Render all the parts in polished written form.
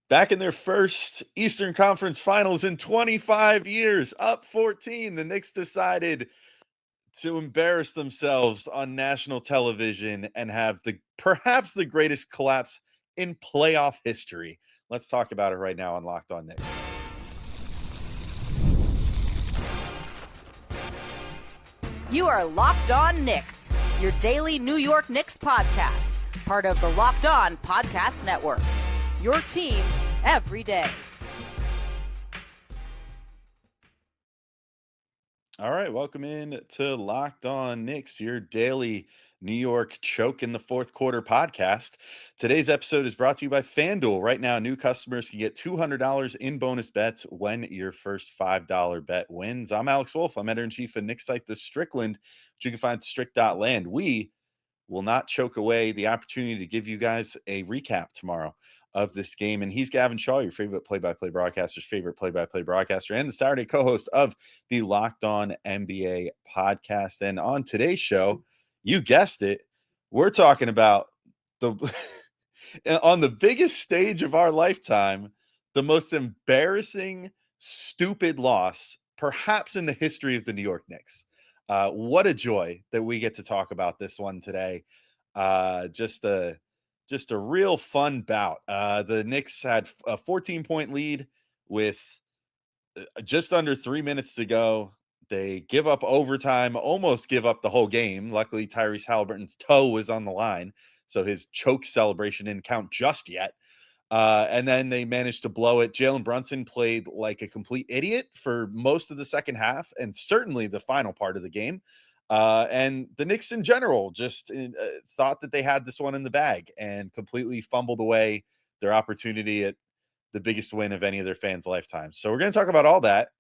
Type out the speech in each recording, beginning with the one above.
Back in their first Eastern Conference Finals in 25 years, up 14, the Knicks decided to embarrass themselves on national television and have perhaps the greatest collapse in playoff history. Let's talk about it right now on Locked On Knicks. You are Locked On Knicks, your daily New York Knicks podcast, part of the Locked On Podcast Network. Your team every day. All right, welcome in to Locked On Knicks, your daily New York choke in the fourth quarter podcast. Today's episode is brought to you by FanDuel. Right now, new customers can get $200 in bonus bets when your first $5 bet wins. I'm Alex Wolfe. I'm editor-in-chief of Knicks site The Strickland, which you can find at strict.land. We will not choke away the opportunity to give you guys a recap tomorrow of this game. And he's Gavin Schall, your favorite play-by-play broadcaster's favorite play-by-play broadcaster, and the Saturday co-host of the Locked On NBA podcast. And on today's show, you guessed it, we're talking about on the biggest stage of our lifetime, the most embarrassing, stupid loss, perhaps in the history of the New York Knicks. What a joy that we get to talk about this one today. Just a real fun bout. The Knicks had a 14-point lead with just under 3 minutes to go. They give up overtime, almost give up the whole game. Luckily, Tyrese Halliburton's toe was on the line, so his choke celebration didn't count just yet. And then they managed to blow it. Jalen Brunson played like a complete idiot for most of the second half and certainly the final part of the game. And the Knicks in general just thought that they had this one in the bag and completely fumbled away their opportunity at the biggest win of any of their fans' lifetimes. So we're going to talk about all that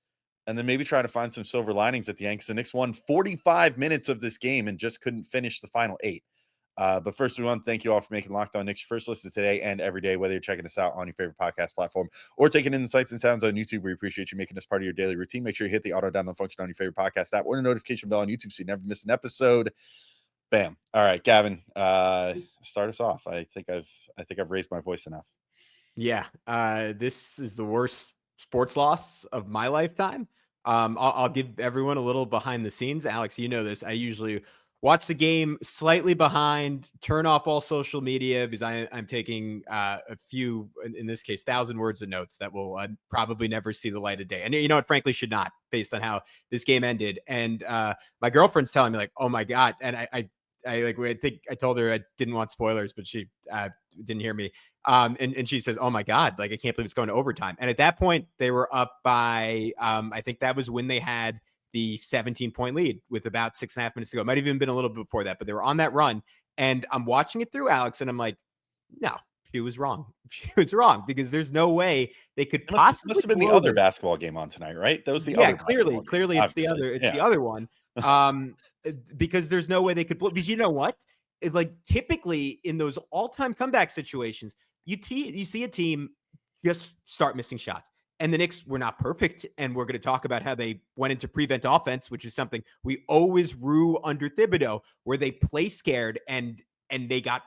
and then maybe try to find some silver linings at the end, because the Knicks won 45 minutes of this game and just couldn't finish the final 8. But first, we want to thank you all for making Locked On Knicks your first listen today and every day, whether you're checking us out on your favorite podcast platform or taking in the sights and sounds on YouTube. We appreciate you making us part of your daily routine. Make sure you hit the auto download function on your favorite podcast app or the notification bell on YouTube so you never miss an episode. Bam. All right, Gavin, start us off. I think I've raised my voice enough. Yeah, this is the worst sports loss of my lifetime. I'll give everyone a little behind the scenes. Alex, you know this. I usually watch the game slightly behind, turn off all social media because I'm taking a few, in this case, 1,000 words of notes that will probably never see the light of day. And you know what, frankly, should not, based on how this game ended. And my girlfriend's telling me like, oh my God. And I think I told her I didn't want spoilers, but she didn't hear me. And she says, oh my God, like, I can't believe it's going to overtime. And at that point they were up by, I think that was when they had the 17-point lead with about 6.5 minutes to go. It might have even been a little bit before that, but they were on that run. And I'm watching it through, Alex, and I'm like, no, she was wrong. She was wrong, because there's no way they could possibly. Must have been the other basketball game on tonight, right? That was the other. Clearly, it's the other. It's the other one. Because there's no way they could blow. Because you know what? Like, typically in those all-time comeback situations, you see a team just start missing shots. And the Knicks were not perfect, and we're going to talk about how they went into prevent offense, which is something we always rue under Thibodeau, where they play scared, and they got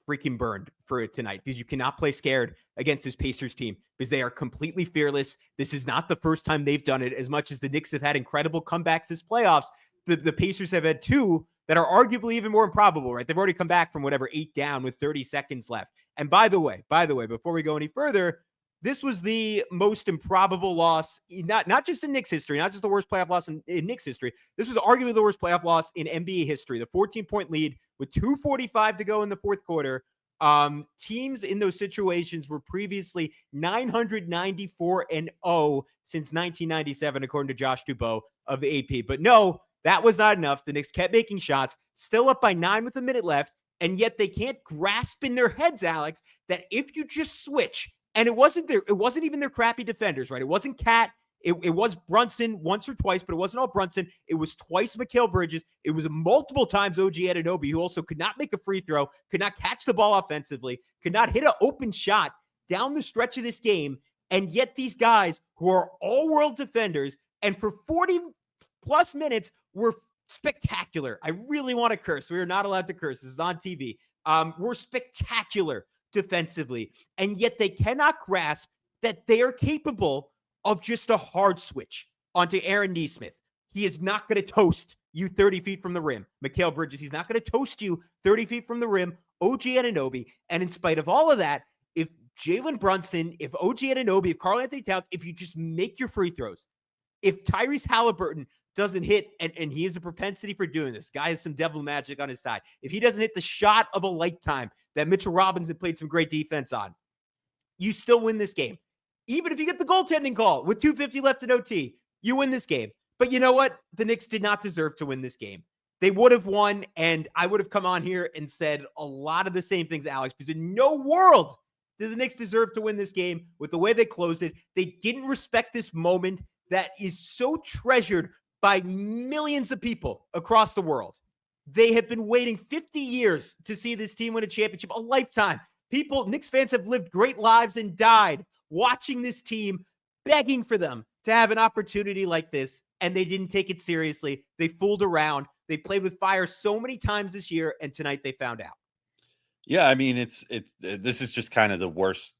freaking burned for it tonight, because you cannot play scared against this Pacers team because they are completely fearless. This is not the first time they've done it. As much as the Knicks have had incredible comebacks this playoffs, the Pacers have had two that are arguably even more improbable, right? They've already come back from whatever 8 down with 30 seconds left. And by the way, before we go any further, this was the most improbable loss, not just in Knicks history, not just the worst playoff loss in Knicks history. This was arguably the worst playoff loss in NBA history. The 14-point lead with 2:45 to go in the fourth quarter. Teams in those situations were previously 994-0 since 1997, according to Josh Dubow of the AP. But no, that was not enough. The Knicks kept making shots, still up by 9 with a minute left, and yet they can't grasp in their heads, Alex, that if you just switch. And it wasn't even their crappy defenders, right? It wasn't Cat. It was Brunson once or twice, but it wasn't all Brunson. It was twice Mikal Bridges. It was multiple times OG Anunoby, who also could not make a free throw, could not catch the ball offensively, could not hit an open shot down the stretch of this game. And yet these guys, who are all-world defenders, and for 40-plus minutes were spectacular. I really want to curse. We are not allowed to curse. This is on TV. Were spectacular defensively, and yet they cannot grasp that they are capable of just a hard switch onto Aaron Nesmith. He is not going to toast you 30 feet from the rim. Mikal Bridges, he's not going to toast you 30 feet from the rim. OG Anunoby. And in spite of all of that, if Jalen Brunson, if OG Anunoby, if Karl Anthony Towns, if you just make your free throws, if Tyrese Halliburton doesn't hit, and he has a propensity for doing this, guy has some devil magic on his side. If he doesn't hit the shot of a lifetime that Mitchell Robinson played some great defense on, you still win this game. Even if you get the goaltending call with 2:50 left in OT, you win this game. But you know what? The Knicks did not deserve to win this game. They would have won, and I would have come on here and said a lot of the same things, Alex, because in no world did the Knicks deserve to win this game with the way they closed it. They didn't respect this moment that is so treasured by millions of people across the world. They have been waiting 50 years to see this team win a championship, a lifetime. People, Knicks fans have lived great lives and died watching this team, begging for them to have an opportunity like this, and they didn't take it seriously. They fooled around. They played with fire so many times this year, and tonight they found out. Yeah, I mean, this is just kind of the worst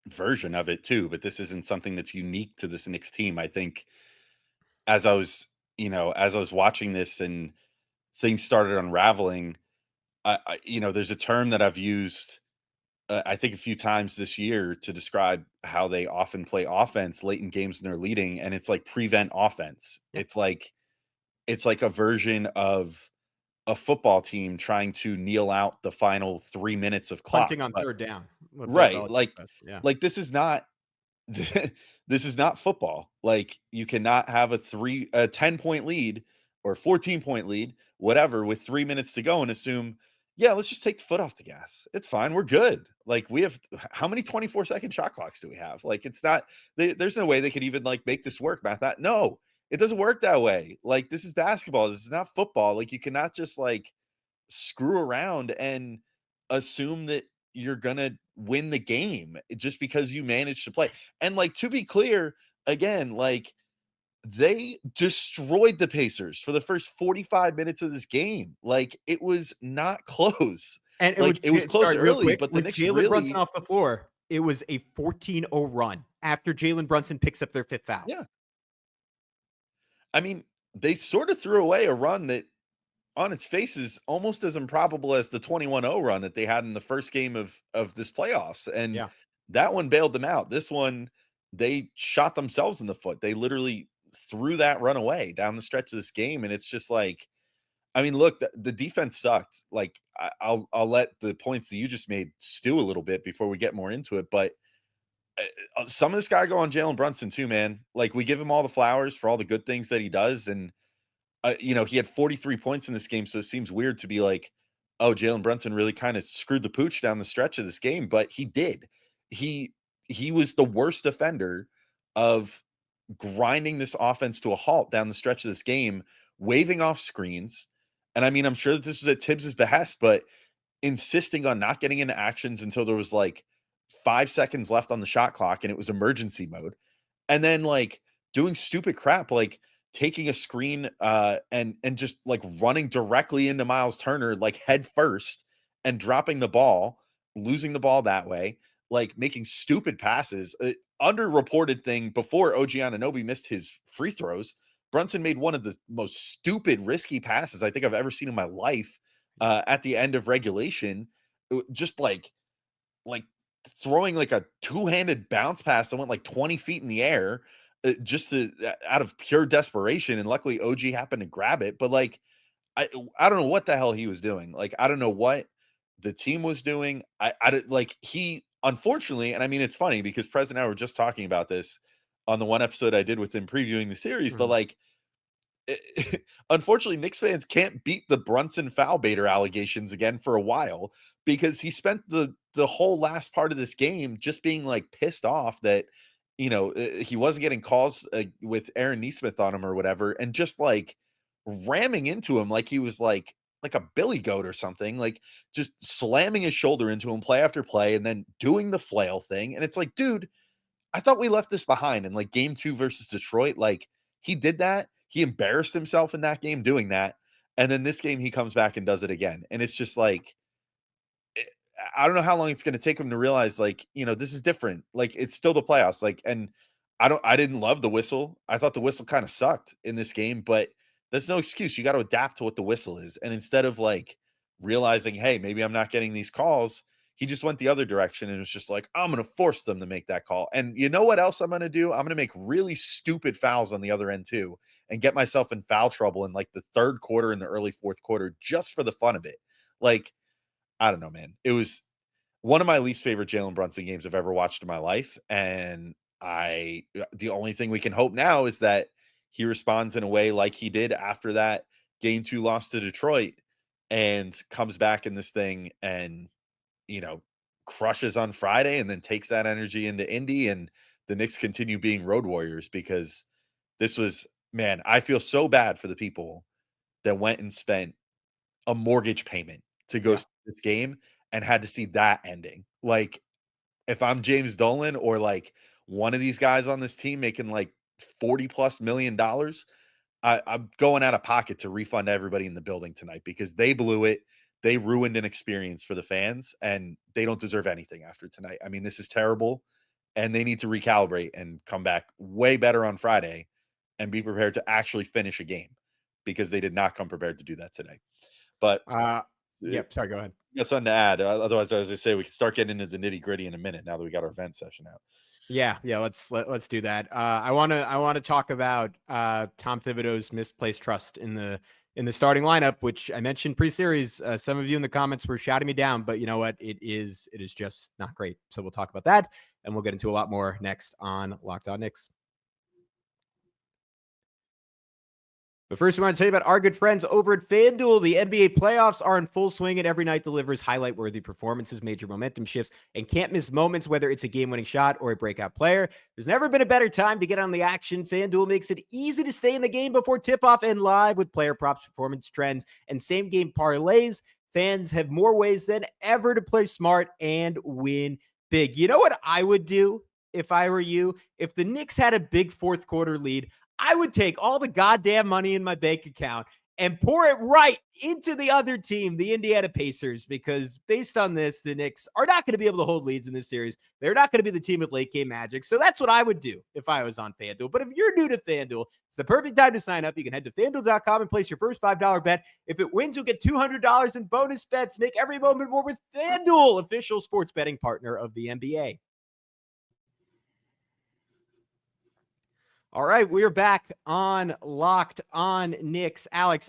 version of it too, but this isn't something that's unique to this Knicks team. I think as I was, as I was watching this and things started unraveling, there's a term that I've used, I think a few times this year to describe how they often play offense late in games when they're leading, and it's like prevent offense. Yeah. It's like a version of a football team trying to kneel out the final 3 minutes of clock. Punting on third down. Right. Like this is not this is not football. Like you cannot have a 10-point lead or 14-point lead, whatever, with 3 minutes to go and assume, yeah, let's just take the foot off the gas. It's fine. We're good. Like we have how many 24-second shot clocks do we have? Like it's not there's no way they could even like make this work, Matt. No, it doesn't work that way. Like this is basketball. This is not football. Like you cannot just like screw around and assume that you're gonna win the game just because you managed to play. And like to be clear, again, like they destroyed the Pacers for the first 45 minutes of this game. Like it was not close. And it was close early, quick, but the Knicks Jalen really Brunson off the floor, it was a 14-0 run after Jalen Brunson picks up their fifth foul. Yeah. I mean, they sort of threw away a run that on its face is almost as improbable as the 21-0 run that they had in the first game of this playoffs. And that one bailed them out. This one, they shot themselves in the foot. They literally threw that run away down the stretch of this game. And it's just like, I mean, look, the defense sucked. Like I'll let the points that you just made stew a little bit before we get more into it. But some of this guy go on Jalen Brunson too, man. Like we give him all the flowers for all the good things that he does. And, he had 43 points in this game. So it seems weird to be like, oh, Jalen Brunson really kind of screwed the pooch down the stretch of this game. But he did. He was the worst offender of grinding this offense to a halt down the stretch of this game, waving off screens. And I mean, I'm sure that this was at Tibbs's behest, but insisting on not getting into actions until there was like 5 seconds left on the shot clock and it was emergency mode. And then like doing stupid crap, like taking a screen and just like running directly into Miles Turner, like head first and dropping the ball, losing the ball that way, like making stupid passes. Underreported thing before OG Anunoby missed his free throws, Brunson made one of the most stupid, risky passes I think I've ever seen in my life at the end of regulation. Just like throwing like a two-handed bounce pass that went like 20 feet in the air out of pure desperation. And luckily OG happened to grab it. But like, I don't know what the hell he was doing. Like, I don't know what the team was doing. He unfortunately, and I mean, it's funny because Prez and I were just talking about this on the one episode I did with him previewing the series, but like, unfortunately, Knicks fans can't beat the Brunson foul baiter allegations again for a while because he spent the whole last part of this game just being like pissed off that, he wasn't getting calls with Aaron Nesmith on him or whatever, and just like ramming into him like he was like a billy goat or something, like just slamming his shoulder into him play after play and then doing the flail thing. And it's like, dude, I thought we left this behind in like game 2 versus Detroit. Like he did that. He embarrassed himself in that game doing that. And then this game, he comes back and does it again. And it's just like, I don't know how long it's going to take them to realize, like, this is different. Like, it's still the playoffs. Like, and I didn't love the whistle. I thought the whistle kind of sucked in this game, but that's no excuse. You got to adapt to what the whistle is. And instead of like realizing, hey, maybe I'm not getting these calls, he just went the other direction and was just like, I'm going to force them to make that call. And you know what else I'm going to do? I'm going to make really stupid fouls on the other end too, and get myself in foul trouble in like the third quarter and the early fourth quarter just for the fun of it. Like, I don't know, man. It was one of my least favorite Jalen Brunson games I've ever watched in my life. And the only thing we can hope now is that he responds in a way like he did after that game 2 loss to Detroit, and comes back in this thing and, crushes on Friday, and then takes that energy into Indy, and the Knicks continue being road warriors, because this was, man, I feel so bad for the people that went and spent a mortgage payment to go see this game and had to see that ending. Like, if I'm James Dolan or like one of these guys on this team making like $40+ million, I'm going out of pocket to refund everybody in the building tonight, because they blew it. They ruined an experience for the fans, and they don't deserve anything after tonight. I mean, this is terrible, and they need to recalibrate and come back way better on Friday and be prepared to actually finish a game, because they did not come prepared to do that today. But sorry, go ahead. Got something to add. Otherwise, as I say, we can start getting into the nitty gritty in a minute now that we got our event session out. Yeah, let's do that. I want to talk about Tom Thibodeau's misplaced trust in the starting lineup, which I mentioned pre-series. Some of you in the comments were shouting me down, but you know what? It is just not great. So we'll talk about that, and we'll get into a lot more next on Locked On Knicks. But first, we want to tell you about our good friends over at FanDuel. The NBA playoffs are in full swing, and every night delivers highlight-worthy performances, major momentum shifts, and can't miss moments, whether it's a game-winning shot or a breakout player. There's never been a better time to get on the action. FanDuel makes it easy to stay in the game before tip-off and live with player props, performance trends, and same-game parlays. Fans have more ways than ever to play smart and win big. You know what I would do if I were you? If the Knicks had a big fourth-quarter lead, I would take all the goddamn money in my bank account and pour it right into the other team, the Indiana Pacers, because based on this, the Knicks are not going to be able to hold leads in this series. They're not going to be the team with late game magic. So that's what I would do if I was on FanDuel. But if you're new to FanDuel, it's the perfect time to sign up. You can head to FanDuel.com and place your first $5 bet. If it wins, you'll get $200 in bonus bets. Make every moment more with FanDuel, official sports betting partner of the NBA. All right, we are back on Locked On Knicks. Alex,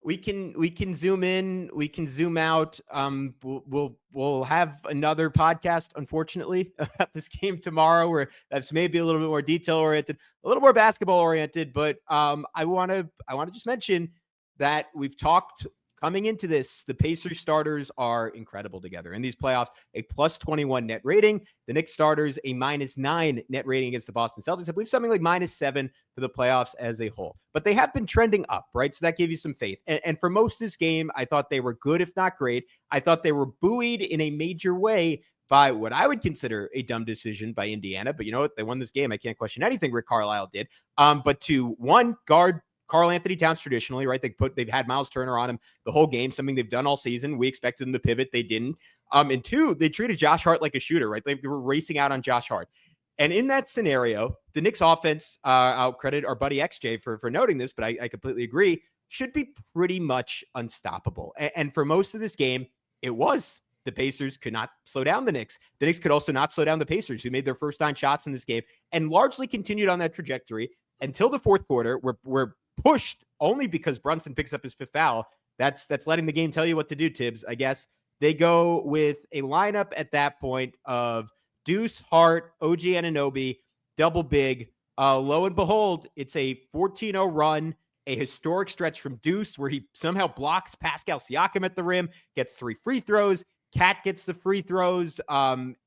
we can zoom in, we can zoom out. We'll have another podcast, unfortunately, about this game tomorrow, where that's maybe a little bit more detail oriented, a little more basketball oriented. But I want to just mention that we've talked. Coming into this, the Pacers starters are incredible together. In these playoffs, a +21 net rating. The Knicks starters, a -9 net rating against the Boston Celtics. I believe something like -7 for the playoffs as a whole. But they have been trending up, right? So that gave you some faith. And for most of this game, I thought they were good, if not great. I thought they were buoyed in a major way by what I would consider a dumb decision by Indiana. But you know what? They won this game. I can't question anything Rick Carlisle did. But to one, guard Karl Anthony Towns traditionally, right? They've had Miles Turner on him the whole game, something they've done all season. We expected them to pivot. They didn't. And two, they treated Josh Hart like a shooter, right? They were racing out on Josh Hart. And in that scenario, the Knicks offense, I'll credit our buddy XJ for noting this, but I completely agree, should be pretty much unstoppable. And for most of this game, it was. The Pacers could not slow down the Knicks. The Knicks could also not slow down the Pacers, who made their first 9 shots in this game and largely continued on that trajectory until the fourth quarter, where pushed only because Brunson picks up his 5th foul. That's letting the game tell you what to do, Tibbs. I guess they go with a lineup at that point of Deuce, Hart, OG Anunoby, double big. Lo and behold, it's a 14-0 run, a historic stretch from Deuce where he somehow blocks Pascal Siakam at the rim, gets 3 free throws. Cat gets the free throws.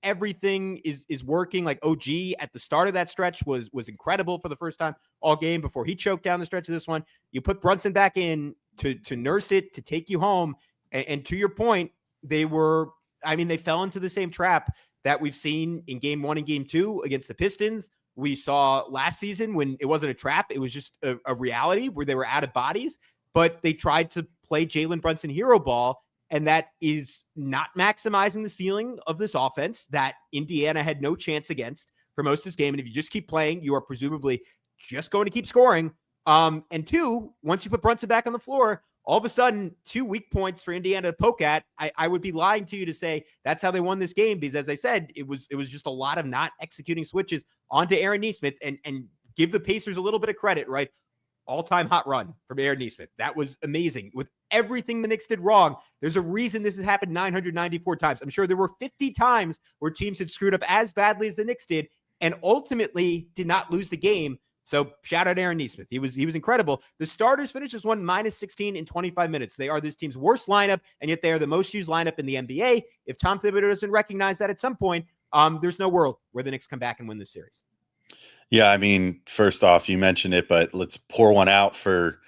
Everything is working. Like OG at the start of that stretch was incredible for the first time all game before he choked down the stretch of this one. You put Brunson back in to nurse it, to take you home. And to your point, they fell into the same trap that we've seen in game 1 and game 2 against the Pistons. We saw last season when it wasn't a trap. It was just a reality where they were out of bodies, but they tried to play Jalen Brunson hero ball. And that is not maximizing the ceiling of this offense that Indiana had no chance against for most of this game. And if you just keep playing, you are presumably just going to keep scoring. And two, once you put Brunson back on the floor, all of a sudden, 2 weak points for Indiana to poke at. I would be lying to you to say that's how they won this game, because as I said, it was just a lot of not executing switches onto Aaron Nesmith, and give the Pacers a little bit of credit, right? All-time hot run from Aaron Nesmith. That was amazing. With everything the Knicks did wrong, there's a reason this has happened 994 times. I'm sure there were 50 times where teams had screwed up as badly as the Knicks did and ultimately did not lose the game. So shout out Aaron Nesmith. He was incredible. The starters finished as one -16 in 25 minutes. They are this team's worst lineup, and yet they are the most used lineup in the NBA. If Tom Thibodeau doesn't recognize that at some point, there's no world where the Knicks come back and win this series. Yeah, I mean, first off, you mentioned it, but let's pour one out for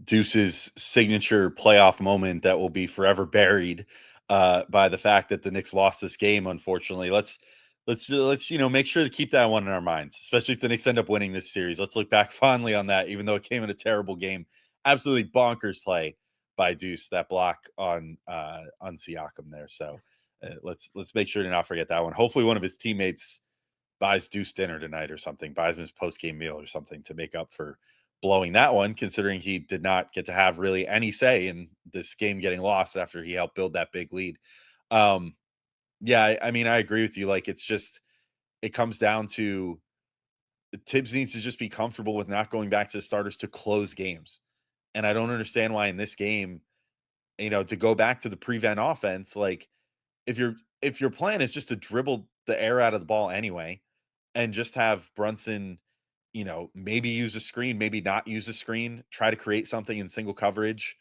Deuces' signature playoff moment that will be forever buried by the fact that the Knicks lost this game. Unfortunately, let's make sure to keep that one in our minds, especially if the Knicks end up winning this series. Let's look back fondly on that, even though it came in a terrible game. Absolutely bonkers play by Deuce, that block on Siakam there. So let's make sure to not forget that one. Hopefully, one of his teammates buys Deuce dinner tonight or something, buys him his post-game meal or something to make up for blowing that one, considering he did not get to have really any say in this game getting lost after he helped build that big lead. Yeah, I mean, I agree with you. Like, it comes down to Tibbs needs to just be comfortable with not going back to the starters to close games. And I don't understand why in this game, to go back to the prevent offense, like if your plan is just to dribble the air out of the ball anyway, and just have Brunson, maybe use a screen, maybe not use a screen, try to create something in single coverage.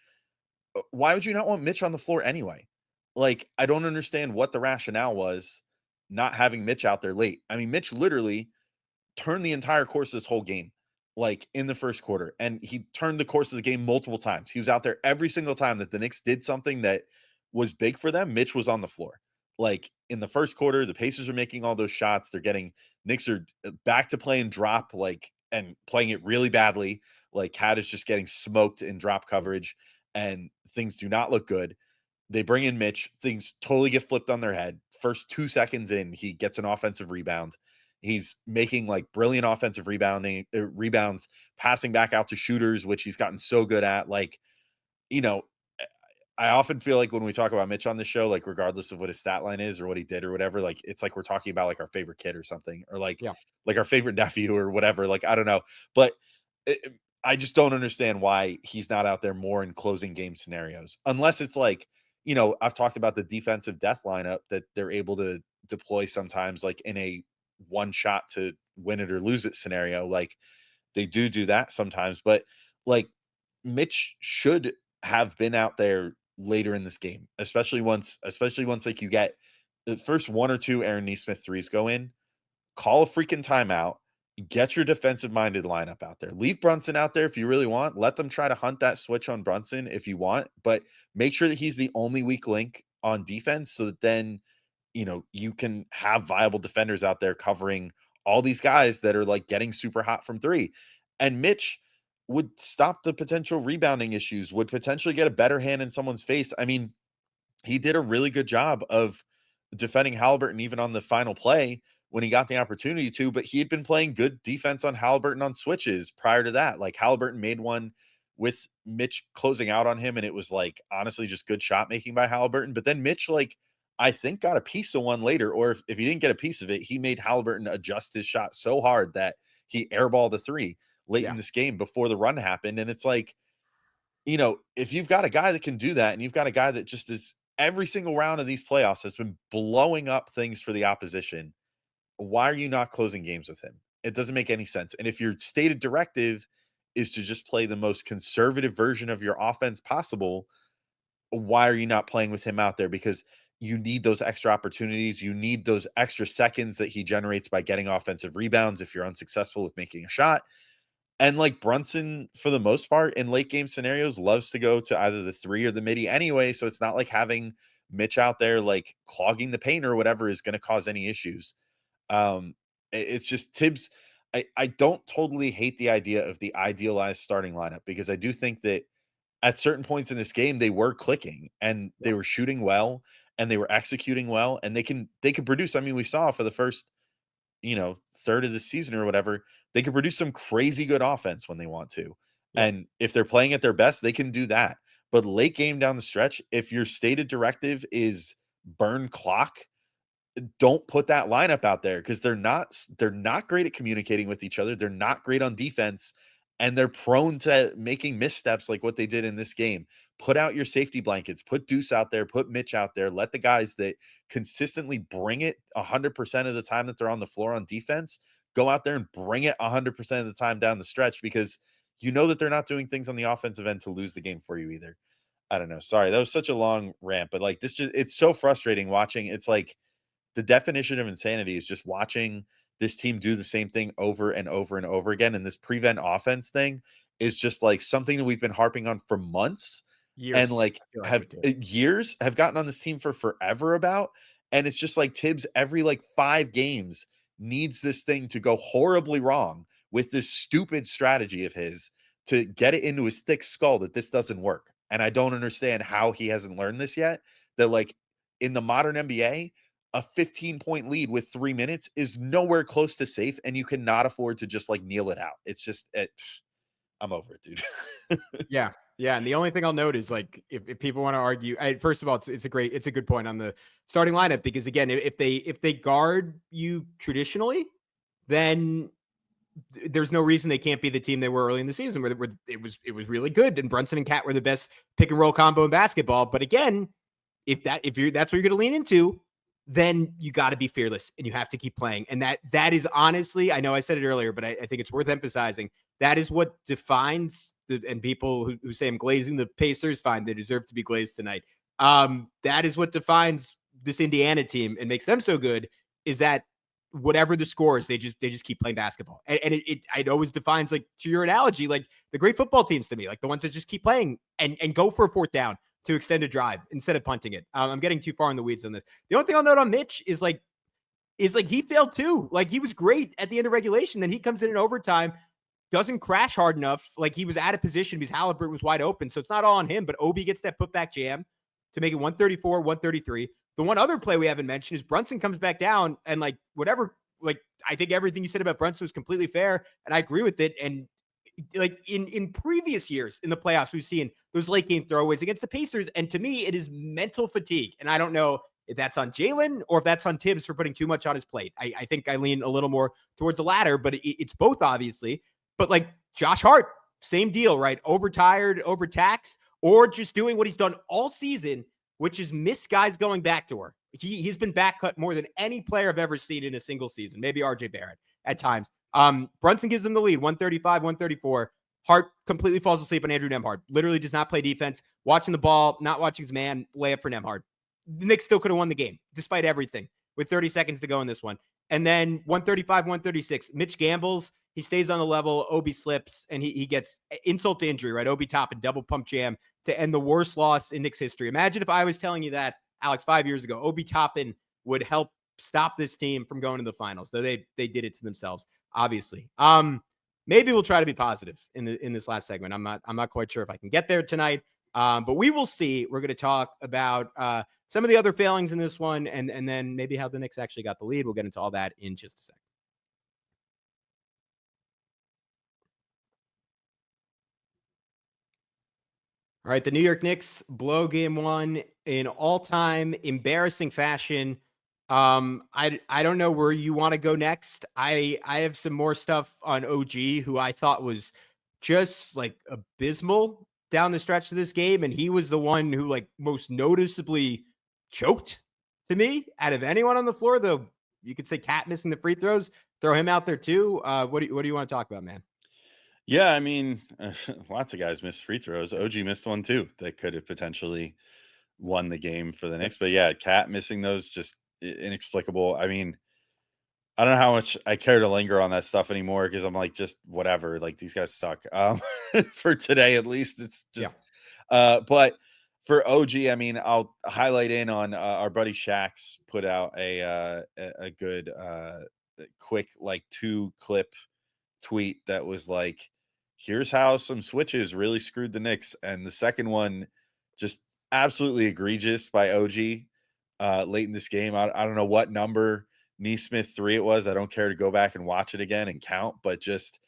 Why would you not want Mitch on the floor anyway? Like, I don't understand what the rationale was not having Mitch out there late. I mean, Mitch literally turned the entire course of this whole game, like in the first quarter, and he turned the course of the game multiple times. He was out there every single time that the Knicks did something that was big for them. Mitch was on the floor. Like in the first quarter, the Pacers are making all those shots. Knicks are back to playing drop, like, and playing it really badly. Like, Cat is just getting smoked in drop coverage, and things do not look good. They bring in Mitch. Things totally get flipped on their head. First 2 seconds in, he gets an offensive rebound. He's making like brilliant offensive rebounds, passing back out to shooters, which he's gotten so good at. Like, I often feel like when we talk about Mitch on the show, like regardless of what his stat line is or what he did or whatever, like it's like we're talking about like our favorite kid or something, or like our favorite nephew or whatever. Like, I don't know, but I just don't understand why he's not out there more in closing game scenarios, unless it's like, I've talked about the defensive death lineup that they're able to deploy sometimes, like in a one shot to win it or lose it scenario. Like, they do that sometimes, but like Mitch should have been out there later in this game, especially once like you get the first 1 or 2 Aaron Nesmith threes go in. Call a freaking timeout. Get your defensive minded lineup out there. Leave Brunson out there if you really want. Let them try to hunt that switch on Brunson if you want, but make sure that he's the only weak link on defense, so that then you can have viable defenders out there covering all these guys that are like getting super hot from three. And Mitch would stop the potential rebounding issues, would potentially get a better hand in someone's face. I mean, he did a really good job of defending Halliburton even on the final play when he got the opportunity to, but he had been playing good defense on Halliburton on switches prior to that. Like, Halliburton made one with Mitch closing out on him, and it was like honestly just good shot making by Halliburton. But then Mitch, like, I think got a piece of one later, or if he didn't get a piece of it, he made Halliburton adjust his shot so hard that he airballed the three late in this game before the run happened. And it's like, if you've got a guy that can do that, and you've got a guy that just is every single round of these playoffs has been blowing up things for the opposition, why are you not closing games with him? It doesn't make any sense. And if your stated directive is to just play the most conservative version of your offense possible, why are you not playing with him out there? Because you need those extra opportunities. You need those extra seconds that he generates by getting offensive rebounds if you're unsuccessful with making a shot. And like, Brunson, for the most part, in late game scenarios, loves to go to either the three or the midi anyway. So it's not like having Mitch out there like clogging the paint or whatever is going to cause any issues. It's just Tibbs. I don't totally hate the idea of the idealized starting lineup, because I do think that at certain points in this game, they were clicking and they were shooting well and they were executing well and they can produce. I mean, we saw for the first, third of the season or whatever, they can produce some crazy good offense when they want to. Yeah. And if they're playing at their best, they can do that. But late game down the stretch, if your stated directive is burn clock, don't put that lineup out there because they're not great at communicating with each other. They're not great on defense, and they're prone to making missteps like what they did in this game. Put out your safety blankets, put Deuce out there, put Mitch out there, let the guys that consistently bring it 100% of the time that they're on the floor on defense, go out there and bring it 100% of the time down the stretch because you know that they're not doing things on the offensive end to lose the game for you either. I don't know. Sorry, that was such a long rant, but like it's so frustrating watching. It's like the definition of insanity is just watching this team do the same thing over and over and over again. And this prevent offense thing is just like something that we've been harping on for months and like years have gotten on this team for forever about. And it's just like Tibbs every like 5 games needs this thing to go horribly wrong with this stupid strategy of his to get it into his thick skull that this doesn't work. And I don't understand how he hasn't learned this yet, that like in the modern NBA, a 15-point lead with 3 minutes is nowhere close to safe, and you cannot afford to just like kneel it out. It's just, I'm over it, dude. Yeah. And the only thing I'll note is like, if people want to argue, first of all, it's a good point on the starting lineup, because again, if they guard you traditionally, then there's no reason they can't be the team they were early in the season where it was really good. And Brunson and Cat were the best pick and roll combo in basketball. But again, if that's what you're going to lean into, then you got to be fearless and you have to keep playing. And that is honestly, I know I said it earlier, but I think it's worth emphasizing. That is what defines and people who say I'm glazing the Pacers, fine, they deserve to be glazed tonight. That is what defines this Indiana team and makes them so good, is that whatever the score is, they just keep playing basketball. And it always defines, like, to your analogy, like the great football teams to me, like the ones that just keep playing and go for a 4th down to extend a drive instead of punting it. I'm getting too far in the weeds on this. The only thing I'll note on Mitch is like he failed too. Like, he was great at the end of regulation. Then he comes in overtime, doesn't crash hard enough. Like, he was out of position because Halliburton was wide open. So it's not all on him, but Obi gets that putback jam to make it 134, 133. The one other play we haven't mentioned is Brunson comes back down and like whatever, like I think everything you said about Brunson was completely fair. And I agree with it. And like in previous years in the playoffs, we've seen those late game throwaways against the Pacers. And to me, it is mental fatigue. And I don't know if that's on Jalen or if that's on Tibbs for putting too much on his plate. I think I lean a little more towards the latter, but it's both, obviously. But like Josh Hart, same deal, right? Overtired, overtaxed, or just doing what he's done all season, which is miss guys going backdoor. He's been back cut more than any player I've ever seen in a single season. Maybe RJ Barrett at times. Brunson gives them the lead, 135, 134. Hart completely falls asleep on Andrew Nembhard. Literally does not play defense. Watching the ball, not watching his man, layup for Nembhard. The Knicks still could have won the game, despite everything, with 30 seconds to go in this one. And then 135, 136. Mitch gambles. He stays on the level. Obi slips, and he gets insult to injury, right? Obi Toppin, double pump jam to end the worst loss in Knicks history. Imagine if I was telling you that, Alex, 5 years ago, Obi Toppin would help stop this team from going to the finals. Though they did it to themselves, obviously. Maybe we'll try to be positive in this last segment. I'm not quite sure if I can get there tonight. But we will see. We're going to talk about some of the other failings in this one, and then maybe how the Knicks actually got the lead. We'll get into all that in just a second. All right, the New York Knicks blow game 1 in all-time embarrassing fashion. I don't know where you want to go next. I have some more stuff on OG, who I thought was just like abysmal down the stretch of this game, and he was the one who like most noticeably choked to me out of anyone on the floor. Though you could say Cat missing the free throws, throw him out there too. What do you want to talk about, man? Yeah, I mean, lots of guys missed free throws. OG missed one too that could have potentially won the game for the Knicks. But yeah, Cat missing those, just inexplicable. I mean, I don't know how much I care to linger on that stuff anymore because I'm like, just whatever. Like, these guys suck. For today, at least, it's just. Yeah. But for OG, I mean, I'll highlight in on our buddy Shax put out a good quick like 2-clip tweet that was like, here's how some switches really screwed the Knicks. And the second one, just absolutely egregious by OG late in this game. I don't know what number Neesmith 3 it was. I don't care to go back and watch it again and count, but just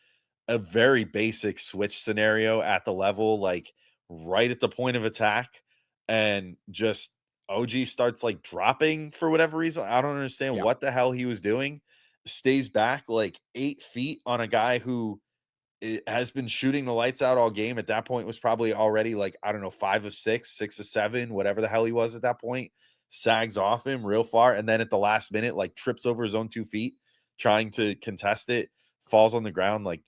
a very basic switch scenario at the level, like right at the point of attack. And just OG starts like dropping for whatever reason. I don't understand what the hell he was doing. Stays back like 8 feet on a guy who has been shooting the lights out all game. At that point was probably already like, I don't know, 5 of 6, 6 of 7, whatever the hell he was at that point. Sags off him real far. And then at the last minute, like trips over his own 2 feet, trying to contest it, falls on the ground. Like,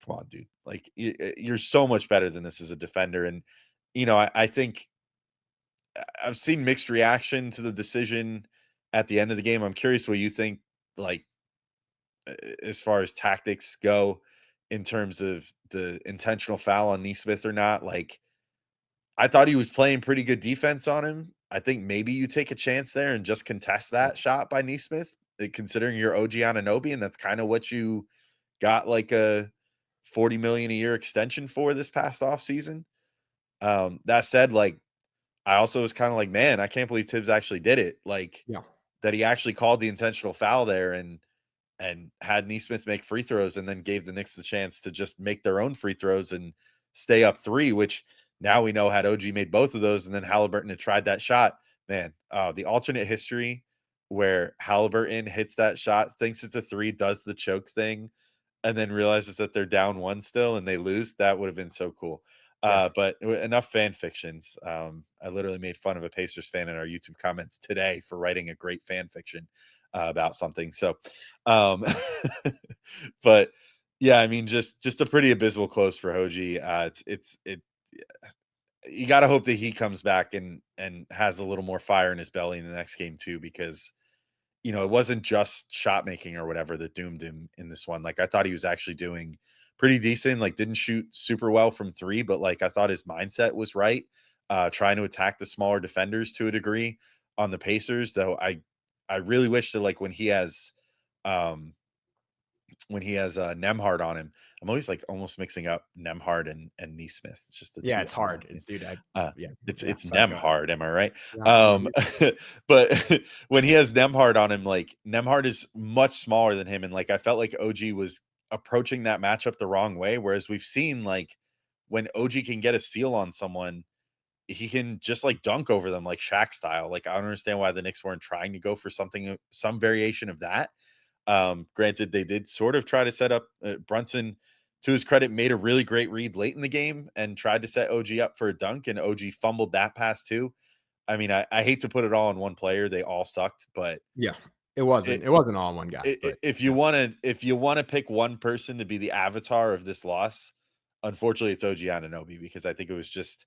come on, dude. Like, you're so much better than this as a defender. And, I think I've seen mixed reaction to the decision at the end of the game. I'm curious what you think, like, as far as tactics go in terms of the intentional foul on Neesmith or not. Like, I thought he was playing pretty good defense on him. I think maybe you take a chance there and just contest that shot by Neesmith, considering you're OG Anunoby, and that's kind of what you got like a $40 million a year extension for this past offseason. That said, like, I also was kind of like, man, I can't believe Tibbs actually did it. Like, that he actually called the intentional foul there and had Neesmith make free throws, and then gave the Knicks the chance to just make their own free throws and stay up 3, which now we know had OG made both of those and then Halliburton had tried that shot, man, the alternate history where Halliburton hits that shot, thinks it's a 3, does the choke thing, and then realizes that they're down 1 still and they lose. That would have been so cool. But enough fan fictions. I literally made fun of a Pacers fan in our YouTube comments today for writing a great fan fiction about something. So, but yeah, I mean, just a pretty abysmal close for Hoji. You got to hope that he comes back and has a little more fire in his belly in the next game too, because it wasn't just shot making or whatever that doomed him in this one. Like, I thought he was actually doing pretty decent, like didn't shoot super well from 3, but like I thought his mindset was right, trying to attack the smaller defenders to a degree on the Pacers, though I really wish that, like, when he has Nembhard on him, I'm always like almost mixing up Nembhard and Neesmith. It's just it's hard. It's Nembhard. Am I right? But when he has Nembhard on him, like Nembhard is much smaller than him, and like I felt like OG was approaching that matchup the wrong way. Whereas we've seen, like, when OG can get a seal on someone, he can just like dunk over them like Shaq style. Like, I don't understand why the Knicks weren't trying to go for some variation of that. Granted, they did sort of try to set up Brunson, to his credit, made a really great read late in the game and tried to set OG up for a dunk, and OG fumbled that pass too. I mean, I hate to put it all on one player. They all sucked, but it wasn't all on one guy. If you want to pick one person to be the avatar of this loss, unfortunately it's OG Anunoby, because I think it was just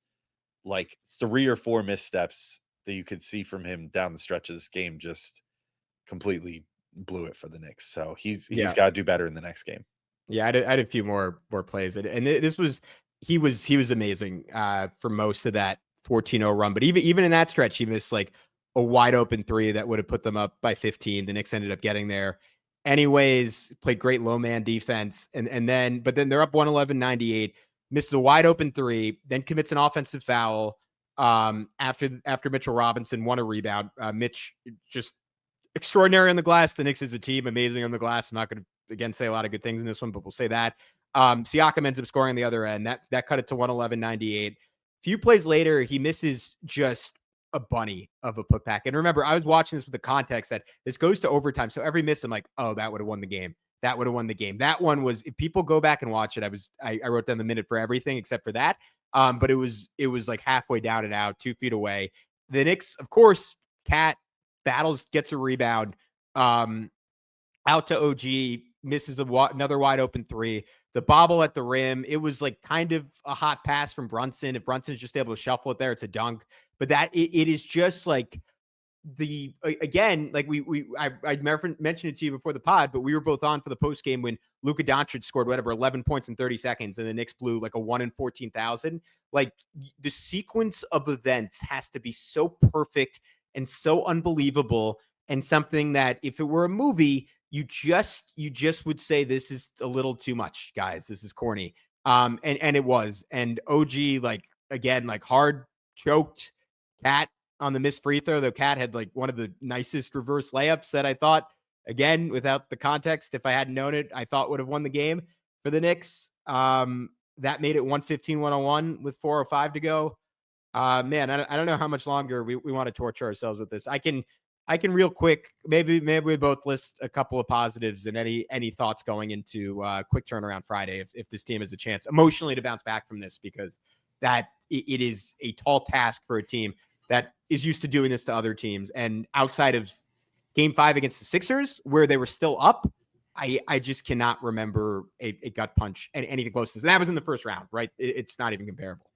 like 3 or 4 missteps that you could see from him down the stretch of this game just completely blew it for the Knicks. So he's got to do better in the next game. Yeah, I had a few more plays, and this was he was amazing for most of that 14-0 run. But even in that stretch, he missed like a wide open 3 that would have put them up by 15. The Knicks ended up getting there anyways. Played great low man defense, and then they're up 111-98. Misses a wide open 3, then commits an offensive foul after Mitchell Robinson won a rebound. Mitch just extraordinary on the glass. The Knicks as a team, amazing on the glass. I'm not going to again say a lot of good things in this one, but we'll say that. Siakam ends up scoring on the other end. That cut it to 111-98. A few plays later, he misses just a bunny of a putback. And remember, I was watching this with the context that this goes to overtime. So every miss, I'm like, oh, that would have won the game. That would have won the game. That one was, if people go back and watch it, I wrote down the minute for everything except for that. But it was like halfway down and out, 2 feet away. The Knicks, of course, Cat battles, gets a rebound, out to OG, misses another wide open 3. The bobble at the rim, it was like kind of a hot pass from Brunson. If Brunson is just able to shuffle it there, it's a dunk. But it is just like again, like I mentioned it to you before the pod, but we were both on for the post game when Luka Doncic scored 11 points in 30 seconds, and the Knicks blew like a 1 in 14,000. Like, the sequence of events has to be so perfect and so unbelievable, and something that if it were a movie, you just would say, this is a little too much, guys. This is corny. And it was. And OG, like, again, like hard choked Cat on the missed free throw, though Cat had like one of the nicest reverse layups that I thought, again, without the context, if I hadn't known it, I thought would have won the game for the Knicks. That made it 115-101 with 4:05 to go. Man, I don't know how much longer we want to torture ourselves with this. I can real quick, maybe we both list a couple of positives and any thoughts going into quick turnaround Friday if this team has a chance emotionally to bounce back from this, because that it is a tall task for a team that is used to doing this to other teams. And outside of Game 5 against the Sixers, where they were still up, I just cannot remember a gut punch and anything close to this. And that was in the first round, right? It's not even comparable.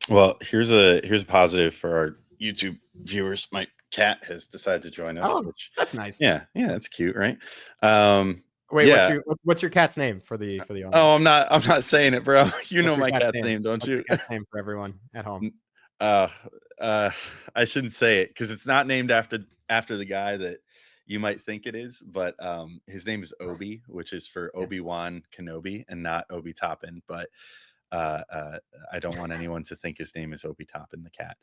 Well, here's a positive for our YouTube viewers. My cat has decided to join us. Oh, which, that's nice. Yeah, that's cute, right? Wait, yeah. what's your cat's name for the audience? Oh, I'm not saying it, bro. You know my cat's name, don't you? Your cat's name for everyone at home. I shouldn't say it because it's not named after the guy that you might think it is, but his name is Obi, which is for Obi-Wan Kenobi and not Obi Toppin. But I don't want anyone to think his name is Obi Toppin the cat,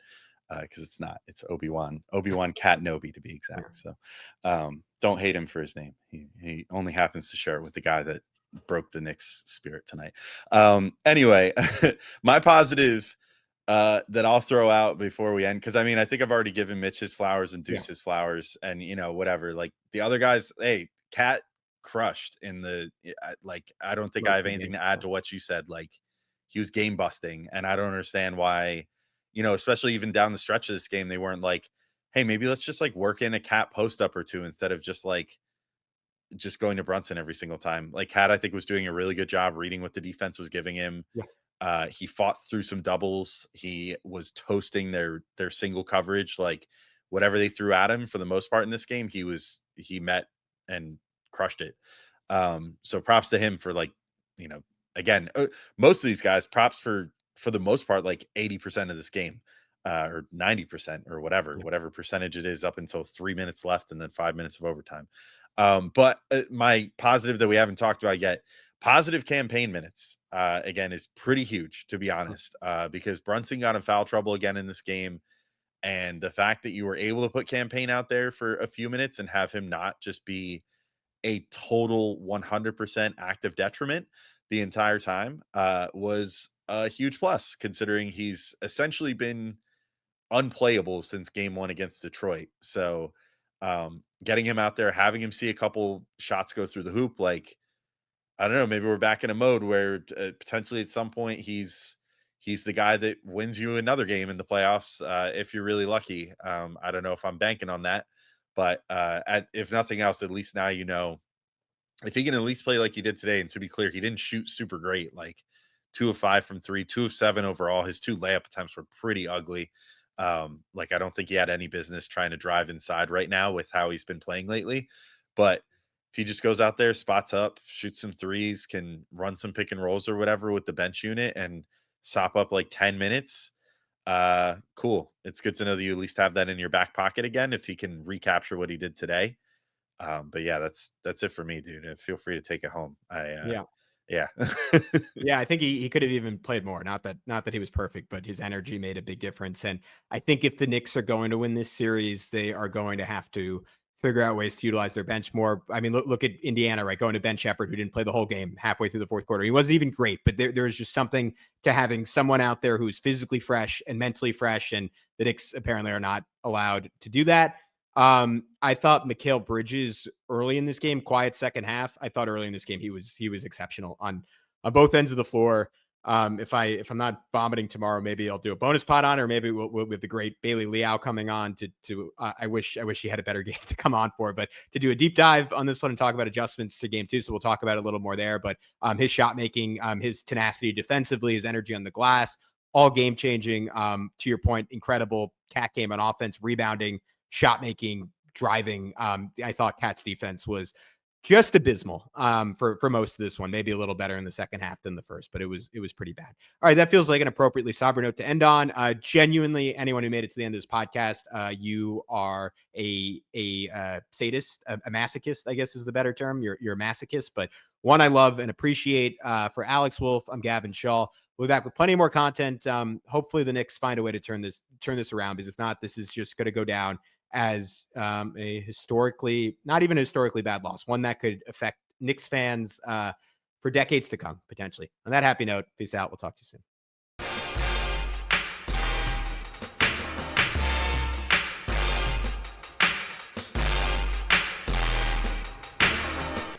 because it's not. It's Obi-Wan Cat Nobi to be exact. So don't hate him for his name. He only happens to share it with the guy that broke the Knicks spirit tonight. Anyway, my positive that I'll throw out before we end, because I mean, I think I've already given Mitch his flowers and Deuce his flowers, and whatever. Like the other guys, hey, Cat crushed in the like. I don't think I have anything to add to what you said. Like he was game busting, and I don't understand why, especially even down the stretch of this game, they weren't like, hey, maybe let's just like work in a Cat post up or two instead of just going to Brunson every single time. Like Cat, I think, was doing a really good job reading what the defense was giving him. Yeah. He fought through some doubles. He was toasting their single coverage, like whatever they threw at him for the most part in this game. He met and crushed it. So props to him for again, most of these guys, props for the most part, like 80% of this game, or 90% or whatever percentage it is up until 3 minutes left and then 5 minutes of overtime. But my positive that we haven't talked about yet, positive campaign minutes, again, is pretty huge, to be honest, because Brunson got in foul trouble again in this game. And the fact that you were able to put campaign out there for a few minutes and have him not just be a total 100% active detriment the entire time, was a huge plus, considering he's essentially been unplayable since game 1 against Detroit. So getting him out there, having him see a couple shots go through the hoop, like, I don't know, maybe we're back in a mode where potentially at some point he's the guy that wins you another game in the playoffs, if you're really lucky. I don't know if I'm banking on that, but if nothing else, at least now if he can at least play like he did today. And to be clear, he didn't shoot super great, like 2 of 5 from 3, 2 of 7 overall. His 2 layup attempts were pretty ugly. Like I don't think he had any business trying to drive inside right now with how he's been playing lately. But if he just goes out there, spots up, shoots some threes, can run some pick and rolls or whatever with the bench unit and sop up like 10 minutes, cool. It's good to know that you at least have that in your back pocket again if he can recapture what he did today. But yeah, that's it for me, dude. Feel free to take it home. Yeah. Yeah, I think he could have even played more. Not that he was perfect, but his energy made a big difference. And I think if the Knicks are going to win this series, they are going to have to figure out ways to utilize their bench more. I mean, look at Indiana, right? Going to Ben Shepherd, who didn't play the whole game halfway through the fourth quarter. He wasn't even great, but there is just something to having someone out there who's physically fresh and mentally fresh. And the Knicks apparently are not allowed to do that. I thought Mikal Bridges early in this game, quiet second half. I thought early in this game he was exceptional on both ends of the floor. If I'm not vomiting tomorrow, maybe I'll do a bonus pot on, or maybe we'll with the great Bailey Liao coming on to I wish he had a better game to come on for, but to do a deep dive on this one and talk about adjustments to game 2. So we'll talk about it a little more there, but his shot making, his tenacity defensively, his energy on the glass, all game changing. To your point, incredible Cat game on offense, rebounding, shot making, driving. I thought Cat's defense was just abysmal for most of this one. Maybe a little better in the second half than the first, but it was pretty bad. All right, that feels like an appropriately somber note to end on. Genuinely, anyone who made it to the end of this podcast, you are a sadist, a masochist, I guess is the better term. You're a masochist, but one I love and appreciate. For Alex Wolfe, I'm Gavin Schall. We'll be back with plenty more content. Hopefully the Knicks find a way to turn this around, because if not, this is just going to go down as a not even a historically bad loss, one that could affect Knicks fans for decades to come, potentially. On that happy note, peace out. We'll talk to you soon.